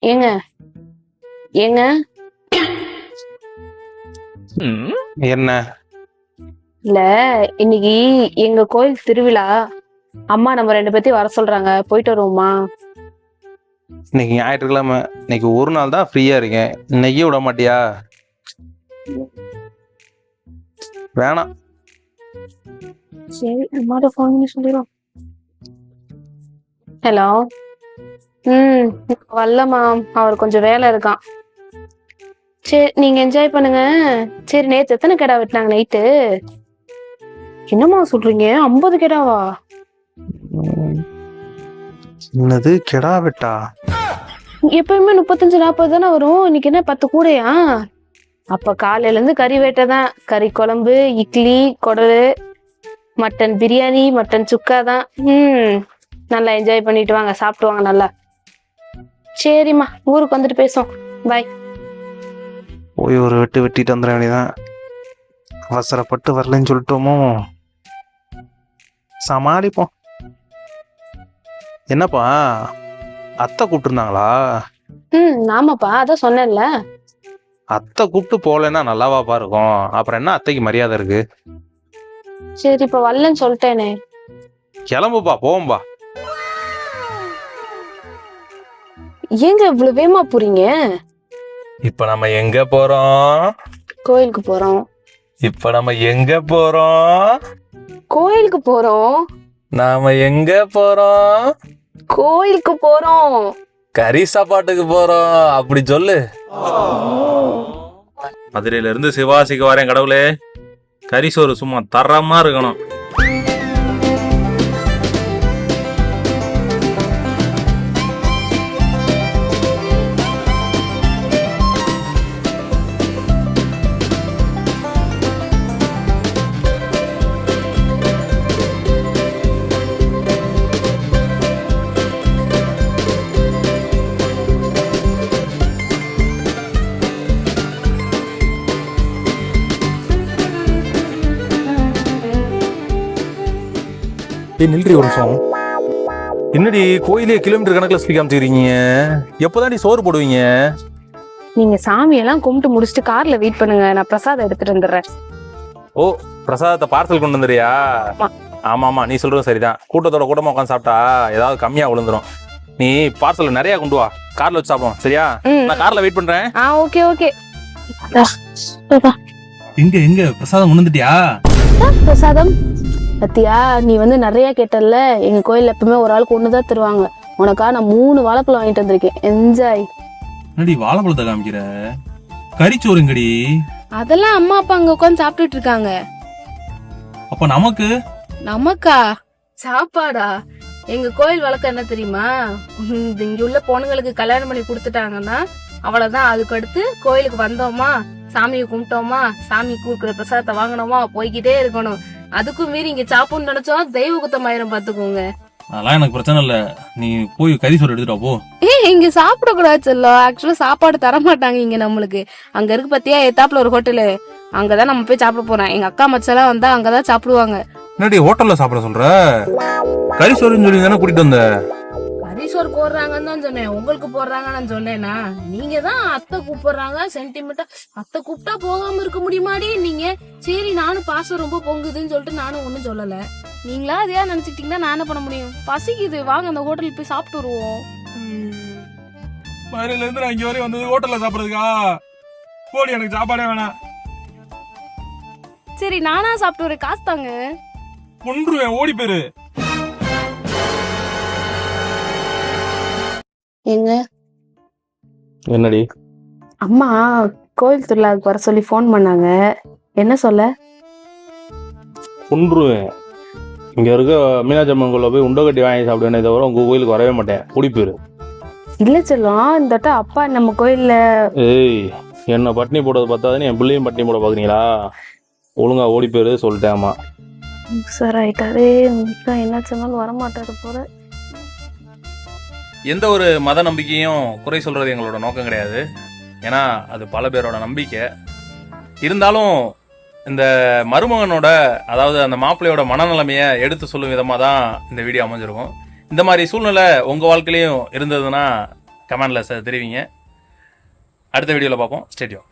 ஏங்க ஏங்க என்ன? இல்ல, இன்னைக்கு எங்க கோயில் திருவிழா. அம்மா நம்ம ரெண்டு பேத்தையும் வர சொல்றாங்க, போயிட்டு வருவோமா? இன்னைக்கு ஞாயிற்றுக்கிழமை, இன்னைக்கு ஒரு நாள் தான் ஃப்ரீயா இருக்கேன். இன்னைக்கு விட மாட்டியா? வேணாம். சரி, அம்மாட்ட ஃபோன் பண்ணி சொல்லிடுவோம். ஹலோ. வரலம்மா, அவர் கொஞ்சம் வேலை இருக்கான். சரி, நீங்க என்ஜாய் பண்ணுங்க. சரி, நேத்து எத்தனை கிடா வெட்டினாங்க நைட்டு? என்னம்மா சொல்றீங்க, 50 கிடாவா? என்னது கெடா வெட்டா? எப்பயுமே 35-40 தானே வரும், இன்னைக்கு என்ன 10 கூடயா? அப்ப காலையில இருந்து கறி வேட்டை தான். கறி குழம்பு, இட்லி, குடலு, மட்டன் பிரியாணி, மட்டன் சுக்கா தான். நல்லா என்ஜாய் பண்ணிட்டு வாங்க, சாப்பிட்டு வாங்க நல்லா. சரிம்மா, ஊருக்கு வந்துட்டு பேசுவோம். பாய். போய் ஒரு வெட்டு வெட்டிட்டு வந்துட வேண்டியதான். அவசரப்பட்டு வரலன்னு சொல்லிட்டோமோ, சமாளிப்போம். என்னப்பா, அத்தை கூப்பிட்டுருந்தாங்களா? ஆமாப்பா, அதான் சொன்னேன்ல. அத்தை கூப்பிட்டு போகலன்னா நல்லாவாப்பா இருக்கும். அப்புறம் என்ன அத்தைக்கு மரியாதை இருக்கு? சரி, இப்ப வரலன்னு சொல்லிட்டேனே. கிளம்புப்பா, போவோம்பா. ஏங்க இவ்வளவு வேகமா போறீங்க? இப்ப நம்ம எங்க போறோம்? கோயிலுக்கு போறோம். இப்ப நம்ம எங்க போறோம்? கோயிலுக்கு போறோம். நாம எங்க போறோம்? கோயிலுக்கு போறோம். கறி சாப்பாட்டுக்கு போறோம். அப்படி சொல்லு. மதுரையில இருந்து சிவாசிக்கு வரேன் கடவுளே. கறி சோறு சும்மா தரமா இருக்கணும். நில்றி ஒரு நிமிஷம். என்னடி கோயிலே கிலோமீட்டர் கணக்குல ஸ்பீக் காமிச்சுக்கிறீங்க? எப்போதான் சோறு போடுவீங்க? நீங்க சாமியெல்லாம் கும்பிட்டு முடிச்சுட்டு கார்ல வெயிட் பண்ணுங்க, நான் பிரசாதம் எடுத்துட்டு வந்துடுறேன். ஓ, பிரசாதத்தை பார்சல் கொண்டு வந்துறியா? ஆமா ஆமா, நீ சொல்றது சரிதான். கூட்டத்தோட கூட்டமா உட்காந்து சாப்பிட்டா ஏதாவது கம்மியா விழுந்துரும். நீ பார்சல் நிறைய கொண்டு வா, கார்ல வச்சு சாப்பிடுவோம். சரியா? நான் கார்ல வெயிட் பண்றேன். Okay okay. எங்க பிரசாதம் கொண்டு வந்துட்டியா? பிரசாதம் பத்தியா, நீ நிறைய கேட்டல்ல. எங்க கோயில்ல எப்பவுமே ஒரு ஆளுக்கு ஒண்ணுதான் தருவாங்க. உனக்கா நான் 3 வாழைப்பழம் வாங்கிட்டு வந்திருக்கேன். என்ஜாய். என்னடி வாழைப்பழத்தை காமிக்கிற? கறிச்சோறுங்கடி. அதெல்லாம் அம்மா அப்பா அங்க உட்காந்து சாப்பிட்டுட்டு இருக்காங்க. அப்ப நமக்கா சாப்பாடா? எங்க கோயில் வழக்கம் என்ன தெரியுமா? இங்க உள்ள பொண்ணுங்களுக்கு கல்யாணம் பண்ணி கொடுத்துட்டாங்கன்னா அவ்வளவுதான். அதுக்கு அடுத்து கோயிலுக்கு வந்தோமா, சாமியை கும்பிட்டோமா, சாமி கொடுக்குற பிரசாதத்தை வாங்கினோமா, போய்கிட்டே இருக்கணும். அதுக்கும் மீறி இங்க சாப்பிடணும்னு நினைச்சோம், தெய்வ குத்தமாயிரம் பாத்துக்கோங்க. அதெல்லாம் எனக்கு பிரச்சனை இல்ல. நீ போய் கறி சோறு எடுத்துட்டு போ. இங்க சாப்பிட கூடாது செல்லம். ஆக்சுவலா சாப்பாடு தர மாட்டாங்க இங்க நம்மளுக்கு. அங்க இருக்கு பாத்தியா, எத்தாப்புல ஒரு ஹோட்டலு, அங்கதான் நம்ம போய் சாப்பிட போறோம். எங்க அக்கா மச்செல்லாம் வந்தா அங்கதான் சாப்பிடுவாங்க. என்னடி ஹோட்டல்ல சாப்பிட சொல்ற? கறி சோறுன்னு சொல்லி தானே கூட்டிட்டு வந்த. கரிசோர் போடுறாங்கன்னு தான் சொன்னேன், உங்களுக்கு போடுறாங்கன்னு சொன்னேன்னா? நீங்க தான் அத்தை கூப்பிடுறாங்க சென்டிமெண்டா. அத்தை கூப்பிட்டா போகாம இருக்க முடியுமாடி நீங்க? சரி, நானும் பாசம் ரொம்ப பொங்குதுன்னு சொல்லிட்டு நானும் ஒண்ணும் சொல்லல. நீங்களா அதையா நினைச்சுக்கிட்டீங்கன்னா நான் என்ன பண்ண முடியும்? பசிக்குது, வாங்க அந்த ஹோட்டலுக்கு போய் சாப்பிட்டு வருவோம். மதுரையில இருந்து நான் இங்க வரையும் வந்தது ஹோட்டல்ல சாப்பிடுறதுக்கா? போடி, எனக்கு சாப்பாடே வேணாம். சரி, நானா சாப்பிட்டு வரேன், காசு தாங்க. கொன்றுவேன், ஓடி போயிரு. எங்க என்னடி? அம்மா கோயில் திருவிழாவுக்கு வர சொல்லி போன் பண்ணாங்க. என்ன சொல்ல? கொன்றுவேன். இங்க இருக்க மீனாட்சி அம்மன் கோயில போய் உண்டை கட்டி வாங்கி சாப்பிடுவேனே தவிர உங்க கோயிலுக்கு வரவே மாட்டேன். ஓடி போயிரு. இல்ல செல்லம், இந்த அப்பா நம்ம கோயில்ல. ஏய், என்ன பட்னி போடுறது பார்த்தாதுன்னு என் பிள்ளையும் பட்னி போட பாக்குறீங்களா? ஒழுங்கா ஓடி போயிரு சொல்லிட்டேம்மா. சார் ஆயிட்டாரே, என்ன சொன்னாலும் வரமாட்டாரு போல. எந்த ஒரு மத நம்பிக்கையும் குறை சொல்றது எங்களோட நோக்கம் கிடையாது. ஏன்னா அது பல பேரோட நம்பிக்கை. இருந்தாலும் இந்த மருமகனோட, அதாவது அந்த மாப்பிள்ளையோட மனநிலைமையை எடுத்து சொல்லும் விதமாக தான் இந்த வீடியோ அமைஞ்சிருக்கும். இந்த மாதிரி சூழ்நிலை உங்கள் வாழ்க்கையிலையும் இருந்ததுன்னா கமெண்டில் தெரிவிங்க. அடுத்த வீடியோவில் பார்ப்போம். ஸ்டேடியம்.